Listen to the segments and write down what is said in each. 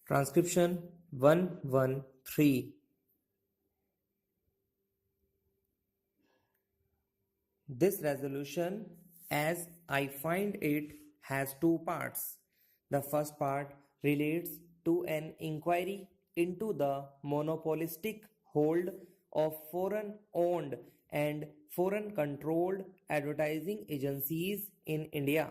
Transcription 113. This resolution, as I find it, has two parts. The first part relates to an inquiry into the monopolistic hold of foreign owned and foreign controlled advertising agencies in India.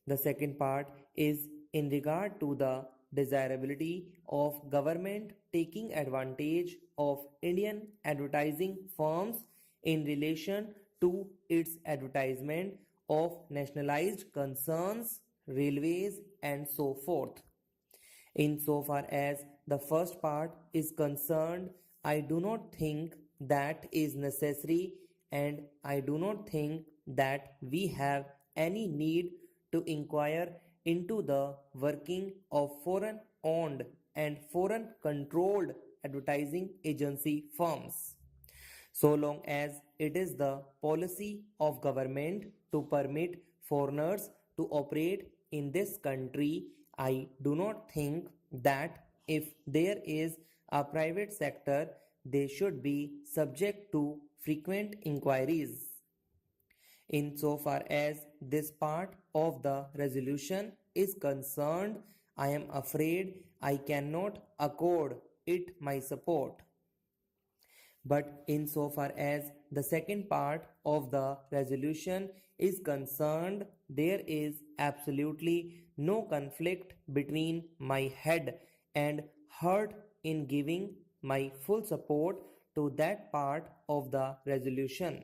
The second part is in regard to the desirability of government taking advantage of Indian advertising firms in relation to its advertisement of nationalized concerns, railways, and so forth. Insofar as the first part is concerned, I do not think that is necessary, and I do not think that we have any need to inquire into the working of foreign owned and foreign controlled advertising agency firms. So long as it is the policy of government to permit foreigners to operate in this country, I do not think that if there is a private sector, they should be subject to frequent inquiries. Insofar as this part of the resolution is concerned, I am afraid I cannot accord it my support. But insofar as the second part of the resolution is concerned, there is absolutely no conflict between my head and heart in giving my full support to that part of the resolution.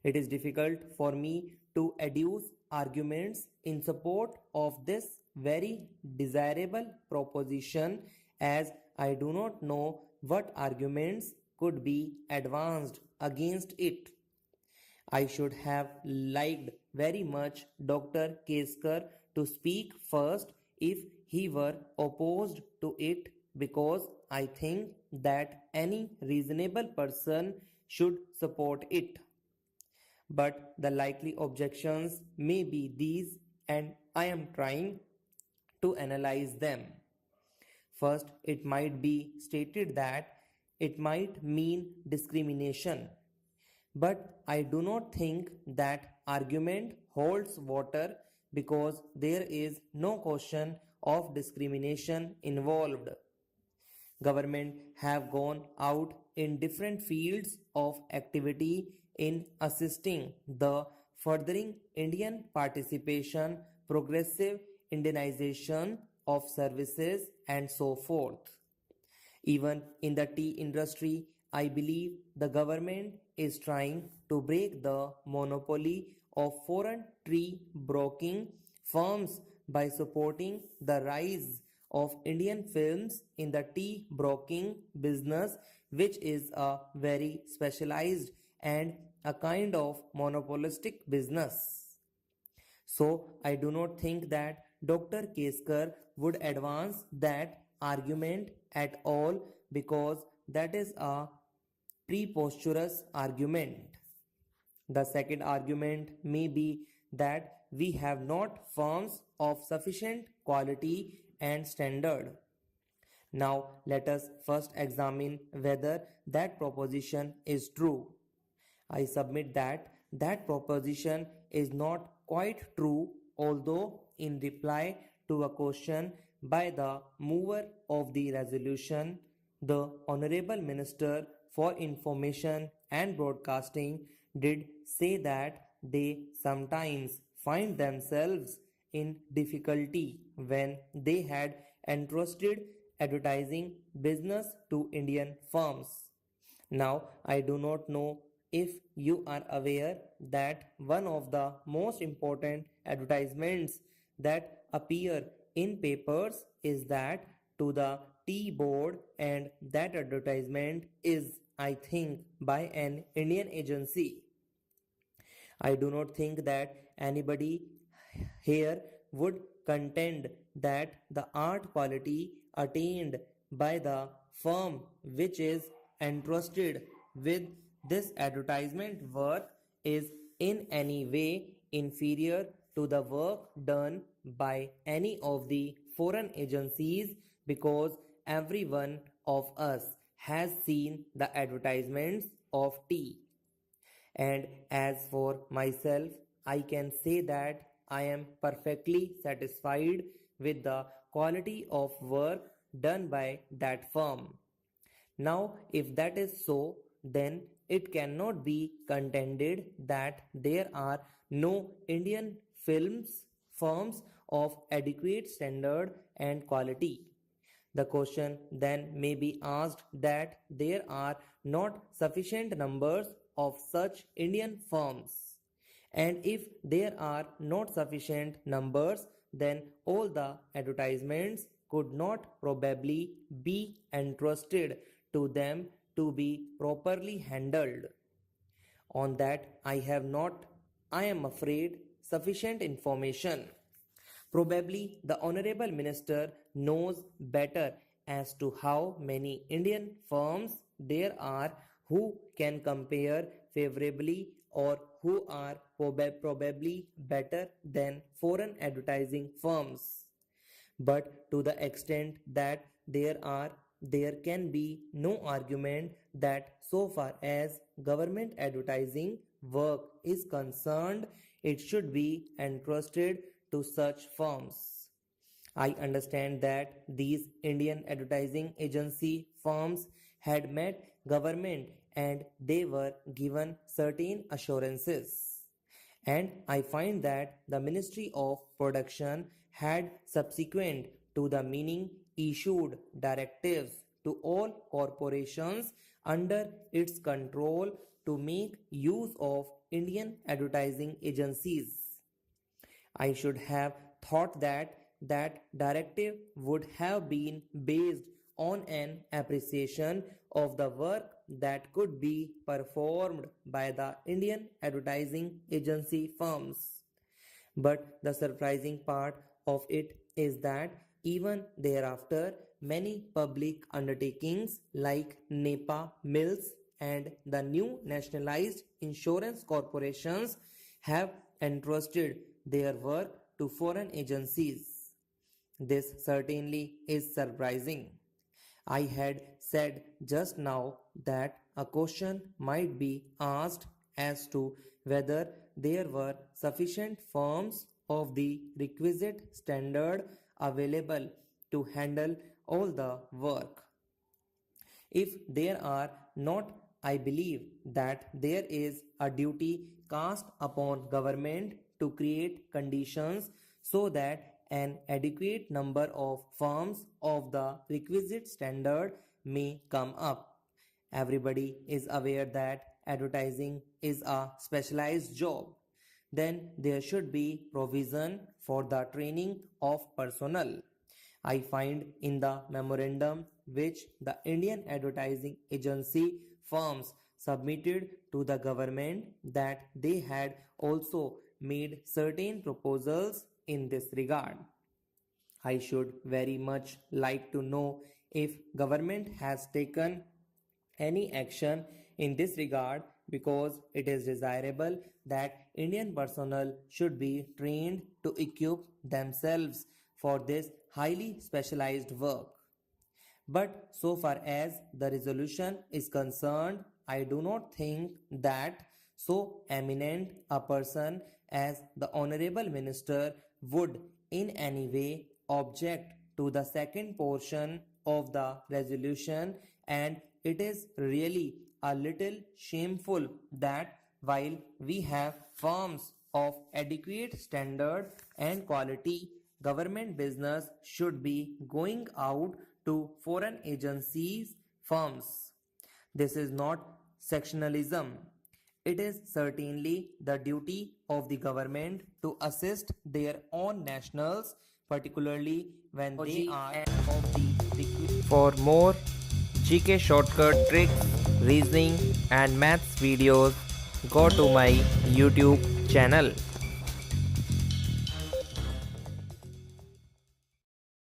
It is difficult for me to adduce arguments in support of this very desirable proposition, as I do not know what arguments could be advanced against it. I should have liked very much Dr. Keskar to speak first if he were opposed to it, because I think that any reasonable person should support it. But the likely objections may be these, and I am trying to analyze them. First, it might be stated that it might mean discrimination. But I do not think that argument holds water, because there is no question of discrimination involved. Government have gone out in different fields of activity in assisting the furthering Indian participation, progressive Indianization of services, and so forth. Even in the tea industry, I believe the government is trying to break the monopoly of foreign tea broking firms by supporting the rise of Indian films in the tea broking business, which is a very specialized and a kind of monopolistic business. So I do not think that Dr. Keskar would advance that argument at all, because that is a preposterous argument. The second argument may be that we have not firms of sufficient quality and standard. Now let us first examine whether that proposition is true. I submit that that proposition is not quite true, although in reply to a question by the mover of the resolution, the Honorable Minister for Information and Broadcasting did say that they sometimes find themselves in difficulty when they had entrusted advertising business to Indian firms. Now, I do not know if you are aware that one of the most important advertisements that appear in papers is that to the tea board, and that advertisement is, I think, by an Indian agency. I do not think that anybody here would contend that the art quality attained by the firm which is entrusted with this advertisement work is in any way inferior to the work done by any of the foreign agencies because every one of us has seen the advertisements of tea. And as for myself, I can say that I am perfectly satisfied with the quality of work done by that firm. Now, if that is so, then it cannot be contended that there are no Indian films firms of adequate standard and quality. The question then may be asked that there are not sufficient numbers of such Indian firms. And if there are not sufficient numbers, then all the advertisements could not probably be entrusted to them to be properly handled. On that, I have not, I am afraid, sufficient information. Probably the Honorable Minister knows better as to how many Indian firms there are who can compare favorably or who are probably better than foreign advertising firms. But to the extent that there can be no argument that so far as government advertising work is concerned, it should be entrusted to such firms. I understand that these Indian advertising agency firms had met government and they were given certain assurances. And I find that the Ministry of Production had subsequent to the meaning issued directives to all corporations under its control to make use of Indian advertising agencies. I should have thought that that directive would have been based on an appreciation of the work that could be performed by the Indian advertising agency firms. But the surprising part of it is that even thereafter, many public undertakings like NEPA Mills and the new nationalized insurance corporations have entrusted their work to foreign agencies. This certainly is surprising. I had said just now that a question might be asked as to whether there were sufficient firms of the requisite standard available to handle all the work. If there are not, I believe that there is a duty cast upon government to create conditions so that an adequate number of firms of the requisite standard may come up. Everybody is aware that advertising is a specialized job. Then there should be provision for the training of personnel. I find in the memorandum which the Indian advertising agency firms submitted to the government that they had also made certain proposals in this regard. I should very much like to know if government has taken any action in this regard, because it is desirable that Indian personnel should be trained to equip themselves for this highly specialized work. But so far as the resolution is concerned, I do not think that so eminent a person as the Honorable Minister would in any way object to the second portion of the resolution, and it is really a little shameful that while we have firms of adequate standard and quality, government business should be going out to foreign agencies firms. This is not sectionalism. It is certainly the duty of the government to assist their own nationals, particularly when they are of the. For more GK shortcut tricks, reasoning and maths videos, go to my YouTube channel.